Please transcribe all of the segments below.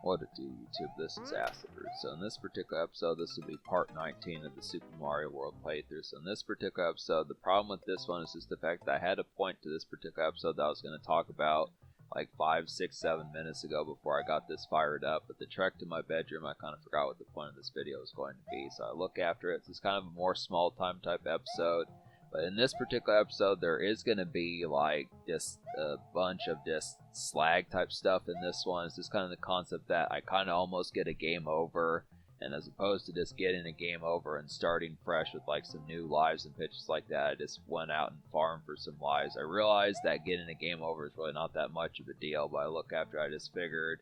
What it do, YouTube? This is Acidroot. So in this particular episode, this will be part 19 of the Super Mario World playthrough. So in this particular episode, the problem with this one is just the fact that I had a point to this particular episode that I was going to talk about like 5, 6, 7 minutes ago before I got this fired up. But the trek to my bedroom, I kind of forgot what the point of this video was going to be. So I look after it. It's kind of a more small time type episode. But in this particular episode, there is going to be like just a bunch of just slag type stuff in this one. It's just kind of the concept that I kind of almost get a game over, and as opposed to just getting a game over and starting fresh with like some new lives and pitches like that, I just went out and farmed for some lives. I realized that getting a game over is really not that much of a deal, but I look after, I just figured,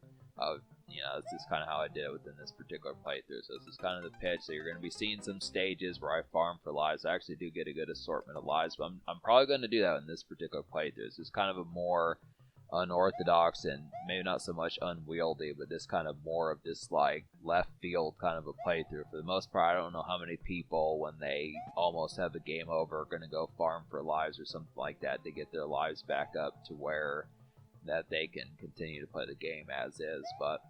this is kind of how I did it within this particular playthrough. So this is kind of the pitch. So you're going to be seeing some stages where I farm for lives. I actually do get a good assortment of lives, but I'm probably going to do that in this particular playthrough. This is kind of a more unorthodox and maybe not so much unwieldy, but this kind of more of this like left field kind of a playthrough. For the most part, I don't know how many people, when they almost have a game over, are going to go farm for lives or something like that to get their lives back up to where that they can continue to play the game as is. But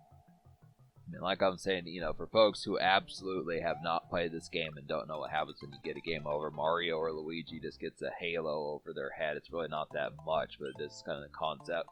I mean, like I'm saying, for folks who absolutely have not played this game and don't know what happens when you get a game over, Mario or Luigi just gets a halo over their head. It's really not that much, but it's kind of the concept.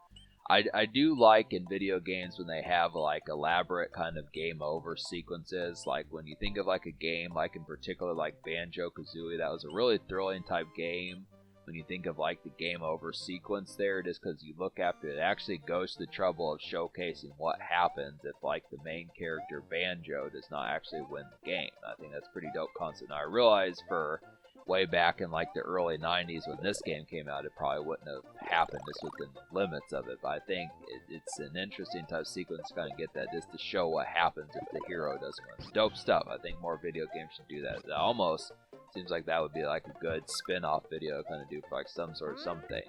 I do like in video games when they have like elaborate kind of game over sequences. Like when you think of like a game, like in particular like Banjo-Kazooie, that was a really thrilling type game. When you think of like the game over sequence there, just because you look after it, actually goes to the trouble of showcasing what happens if like the main character Banjo does not actually win the game. I think that's a pretty dope concept. Now I realize for way back in like the early 90s when this game came out, it probably wouldn't have happened just within the limits of it, but I think it's an interesting type of sequence to kind of get that, just to show what happens if the hero doesn't win. It's dope stuff. I think more video games should do that. It almost seems like that would be like a good spin-off video to kind of do for like some sort of something,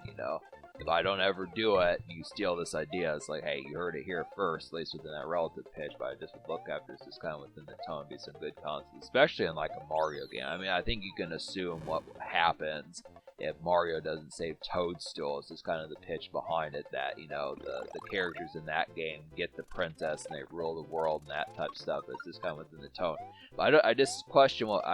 If I don't ever do it, you steal this idea. It's like, hey, you heard it here first, at least within that relative pitch, but I just would look after it's just kind of within the tone, be some good concepts, especially in like a Mario game. I mean, I think you can assume what happens if Mario doesn't save Toadstool. It's just kind of the pitch behind it that, the characters in that game get the princess and they rule the world and that type of stuff. It's just kind of within the tone. But I just question what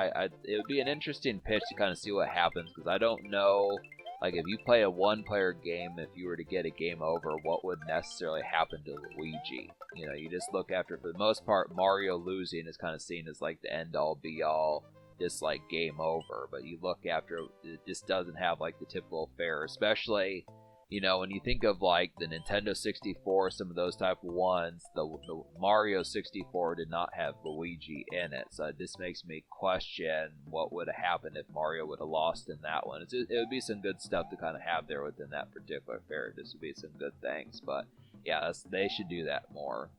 it would be an interesting pitch to kind of see what happens, because I don't know, like if you play a one-player game, if you were to get a game over, what would necessarily happen to Luigi? You just look after, for the most part, Mario losing is kind of seen as like the end-all, be-all, just like game over. But you look after, it just doesn't have like the typical fare, especially, when you think of like the Nintendo 64, some of those type of ones, the Mario 64 did not have Luigi in it, so it just makes me question what would have happened if Mario would have lost in that one. It would be some good stuff to kind of have there within that particular fair. This would be some good things, but yeah, they should do that more.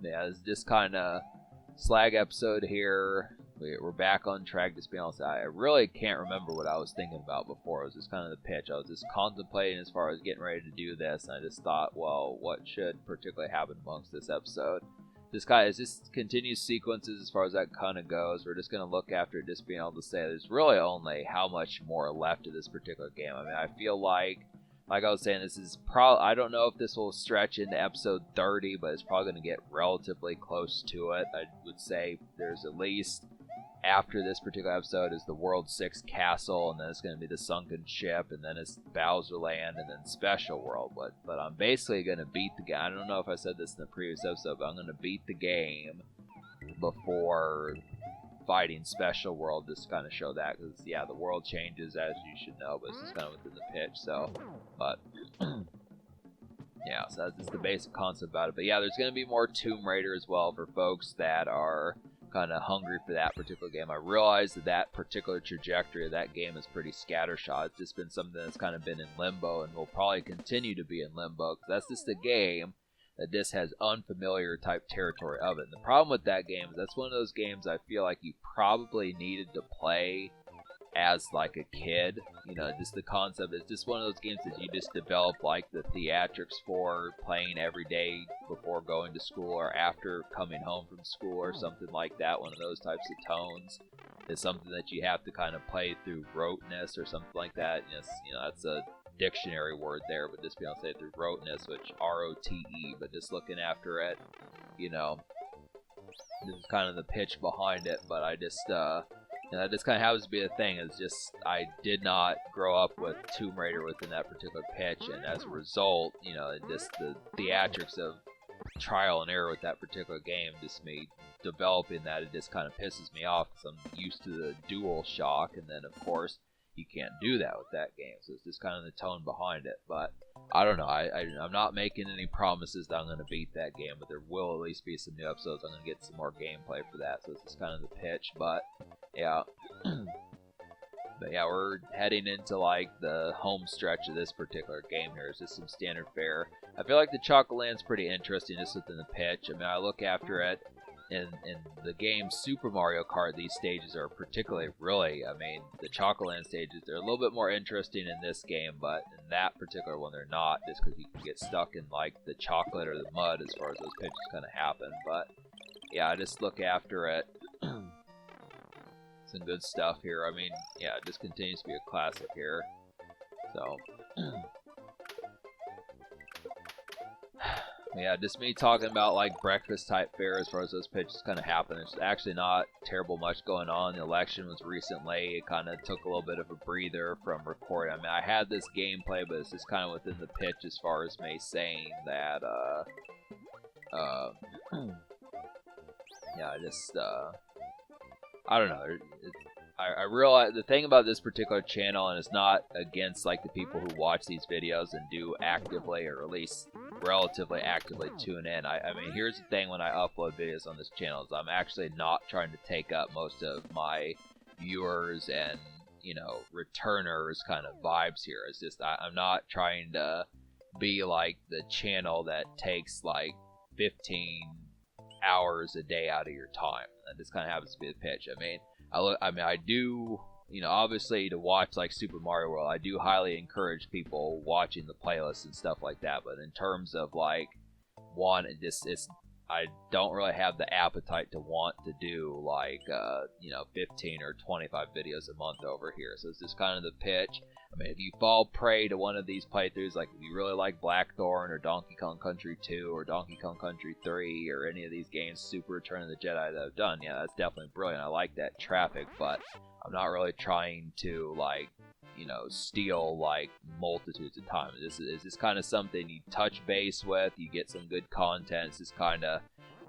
Yeah, it's just kind of slag episode here. We're back on track. Just be honest, I really can't remember what I was thinking about before. It was just kind of the pitch. I was just contemplating as far as getting ready to do this, and I just thought, well, what should particularly happen amongst this episode? It's just continued sequences as far as that kind of goes. We're just going to look after it, just being able to say there's really only how much more left of this particular game. I mean, I feel like I was saying, this is probably, I don't know if this will stretch into episode 30, but it's probably going to get relatively close to it. I would say there's at least, after this particular episode is the World 6 Castle, and then it's going to be the Sunken Ship, and then it's Bowser Land, and then Special World. But I'm basically going to beat the game. I don't know if I said this in the previous episode, but I'm going to beat the game before fighting Special World, just to kind of show that, because yeah, the world changes, as you should know, but it's just kind of within the pitch. So, but yeah, so that's just the basic concept about it. But yeah, there's going to be more Tomb Raider as well for folks that are kind of hungry for that particular game. I realize that particular trajectory of that game is pretty scattershot. It's just been something that's kind of been in limbo and will probably continue to be in limbo, because that's just a game that just has unfamiliar type territory of it. And the problem with that game is that's one of those games I feel like you probably needed to play as like a kid. Just the concept is just one of those games that you just develop like the theatrics for playing every day before going to school or after coming home from school or something like that. One of those types of tones is something that you have to kind of play through roteness or something like that. Yes, that's a dictionary word there, but just being able to say it through Roteness, which R-O-T-E, but just looking after it, you know, this is kind of the pitch behind it, but I just, that just kind of happens to be the thing, is just, I did not grow up with Tomb Raider within that particular pitch, and as a result, you know, just the theatrics of trial and error with that particular game, just me developing that, it just kind of pisses me off, because I'm used to the dual shock, and then, of course, you can't do that with that game, so it's just kind of the tone behind it. But I don't know, I'm not making any promises that I'm going to beat that game, but there will at least be some new episodes. I'm going to get some more gameplay for that, so it's just kind of the pitch. But yeah, but yeah, we're heading into like the home stretch of this particular game here. It's just some standard fare. I feel like the Chocolate Land's pretty interesting just within the pitch. I mean, I look after it. In the game Super Mario Kart, these stages are particularly I mean, the Chocolate Land stages, they're a little bit more interesting in this game, but in that particular one, they're not, just because you can get stuck in, like, the chocolate or the mud as far as those pitches kind of happen. But, yeah, I just look after it. Some good stuff here. I mean, yeah, it just continues to be a classic here. So... yeah, just me talking about like breakfast type fare as far as those pitches kind of happen. There's actually not terrible much going on. The election was recently. It kind of took a little bit of a breather from recording. I mean, I had this gameplay, but it's just kind of within the pitch as far as me saying that, yeah, I just, I don't know. I realize the thing about this particular channel, and it's not against like the people who watch these videos and do actively, or at least relatively actively tune in. I mean, here's the thing: when I upload videos on this channel, is I'm actually not trying to take up most of my viewers and, you know, returners kind of vibes here. It's just I'm not trying to be like the channel that takes like 15 hours a day out of your time. That just kind of happens to be the pitch. I do, you know, obviously to watch like Super Mario World, I do highly encourage people watching the playlists and stuff like that. But in terms of like I don't really have the appetite to want to do like, you know, 15 or 25 videos a month over here. So it's just kind of the pitch. I mean, if you fall prey to one of these playthroughs, like if you really like Blackthorn or Donkey Kong Country 2 or Donkey Kong Country 3 or any of these games, Super Return of the Jedi that I've done, yeah, that's definitely brilliant. I like that traffic, but I'm not really trying to, like, you know, steal, like, multitudes of time. This is kind of something you touch base with, you get some good content. It's just kind of,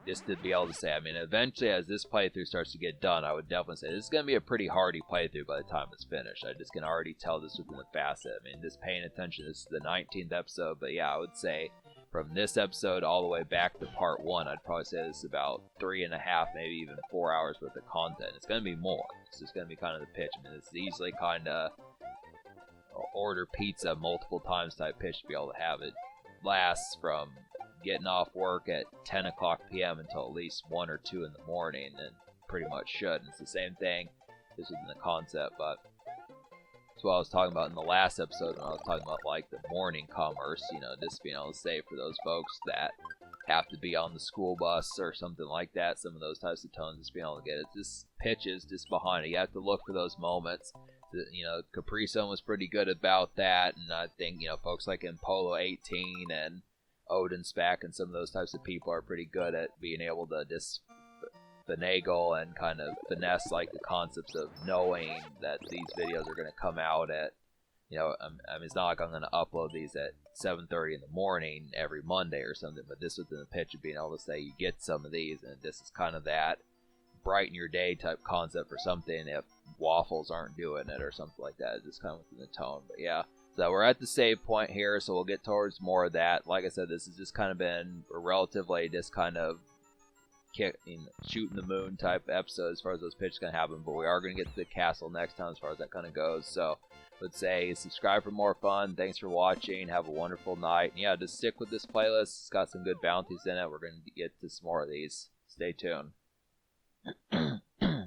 just to be able to say, I mean, eventually as this playthrough starts to get done, I would definitely say this is going to be a pretty hardy playthrough by the time it's finished. I just can already tell this within the facet. I mean, just paying attention, this is the 19th episode, but yeah, I would say from this episode all the way back to part 1, I'd probably say this is about 3.5, maybe even 4 hours worth of content. It's going to be more. It's just going to be kind of the pitch. I mean, it's easily kind of order pizza multiple times type pitch to be able to have it. Lasts from getting off work at 10 o'clock p.m. until at least 1 or 2 in the morning, and pretty much should. And it's the same thing just within the concept, but that's what I was talking about in the last episode when I was talking about like the morning commerce, you know, just being able to say for those folks that have to be on the school bus or something like that, some of those types of tones, just being able to get it. Just pitches just behind it. You have to look for those moments. You know, Capri Sun was pretty good about that, and I think, you know, folks like in Polo 18 and Odin Spack and some of those types of people are pretty good at being able to just finagle and kind of finesse like the concepts of knowing that these videos are going to come out at, you know, I mean, it's not like I'm going to upload these at 7:30 in the morning every Monday or something, but this within the pitch of being able to say you get some of these, and this is kind of that brighten your day type concept for something if Waffles aren't doing it or something like that. It's just kind of within the tone, but yeah. So we're at the save point here, so we'll get towards more of that. Like I said, this has just kind of been a relatively just kind of shooting the moon type episode as far as those pitches can happen, but we are going to get to the castle next time as far as that kind of goes. So let's say subscribe for more fun. Thanks for watching. Have a wonderful night. And yeah, just stick with this playlist. It's got some good bounties in it. We're going to get to some more of these. Stay tuned.